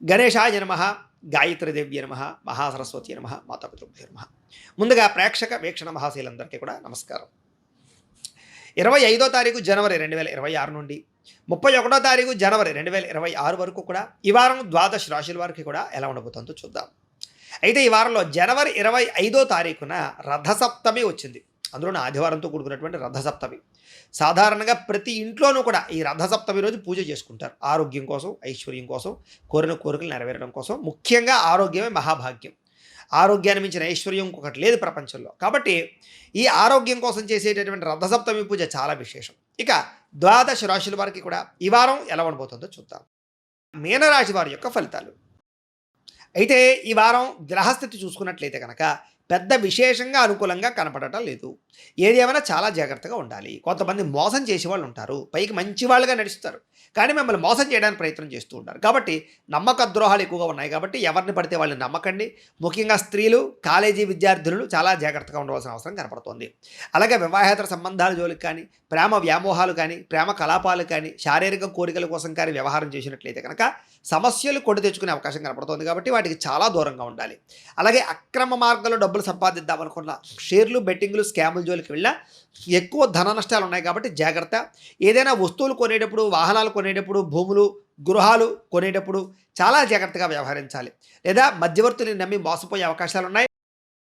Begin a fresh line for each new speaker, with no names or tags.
గణేశాయ నమః, గాయత్రీదేవ్యై నమః, మహాసరస్వతి నమః, మాతాపితృభ్యో నమః. ముందుగా ప్రేక్షక వీక్షణ మహాశీలందరికీ కూడా నమస్కారం. 25వ తారీఖు జనవరి 2026 నుండి 31వ తారీఖు జనవరి 2026 వరకు కూడా ఈ వారం ద్వాదశ రాశుల వారికి కూడా ఎలా ఉండబోతుందో చూద్దాం. అయితే ఈ వారంలో జనవరి 25వ తారీఖున రథసప్తమి వచ్చింది. అందులోనే ఆదివారంతో కూడుకున్నటువంటి రథసప్తమి. సాధారణంగా ప్రతి ఇంట్లోనూ కూడా ఈ రథసప్తమి రోజు పూజ చేసుకుంటారు. ఆరోగ్యం కోసం, ఐశ్వర్యం కోసం, కోరిన కోరికలు నెరవేరడం కోసం. ముఖ్యంగా ఆరోగ్యమే మహాభాగ్యం. ఆరోగ్యాన్ని మించిన ఐశ్వర్యం ఇంకొకటి లేదు ప్రపంచంలో. కాబట్టి ఈ ఆరోగ్యం కోసం చేసేటటువంటి రథసప్తమి పూజ చాలా విశేషం. ఇక ద్వాదశ రాశుల వారికి కూడా ఈ వారం ఎలా ఉండబోతుందో చూద్దాం. మీనరాశి వారి యొక్క ఫలితాలు. అయితే ఈ వారం గ్రహస్థితి చూసుకున్నట్లయితే కనుక పెద్ద విశేషంగా అనుకూలంగా కనపడటం లేదు. ఏది ఏమైనా చాలా జాగ్రత్తగా ఉండాలి. కొంతమంది మోసం చేసేవాళ్ళు ఉంటారు. పైకి మంచి వాళ్ళుగా నడుస్తారు, కానీ మిమ్మల్ని మోసం చేయడానికి ప్రయత్నం చేస్తూ ఉంటారు. కాబట్టి నమ్మక ద్రోహాలు ఎక్కువగా ఉన్నాయి. కాబట్టి ఎవరిని పడితే వాళ్ళని నమ్మకండి. ముఖ్యంగా స్త్రీలు, కాలేజీ విద్యార్థులు చాలా జాగ్రత్తగా ఉండవలసిన అవసరం కనపడుతోంది. అలాగే వివాహేతర సంబంధాల జోలికి కానీ, ప్రేమ వ్యామోహాలు కానీ, ప్రేమ కలాపాలు కానీ, శారీరక కోరికల కోసం కానీ వ్యవహారం చేసినట్లయితే కనుక సమస్యలు కొని తెచ్చుకునే అవకాశం కనపడుతోంది. కాబట్టి వాటికి చాలా దూరంగా ఉండాలి. అలాగే అక్రమ మార్గంలో డబ్బులు సంపాదిద్దామనుకున్న షేర్లు, బెట్టింగ్లు, స్కాముల జోలికి వెళ్ళినా ఎక్కువ ధన నష్టాలు ఉన్నాయి. కాబట్టి జాగ్రత్త. ఏదైనా వస్తువులు కొనేటప్పుడు, వాహనాలు కొనేటప్పుడు, భూములు, గృహాలు కొనేటప్పుడు చాలా జాగ్రత్తగా వ్యవహరించాలి. లేదా మధ్యవర్తుల్ని నమ్మి మోసపోయే అవకాశాలు ఉన్నాయి.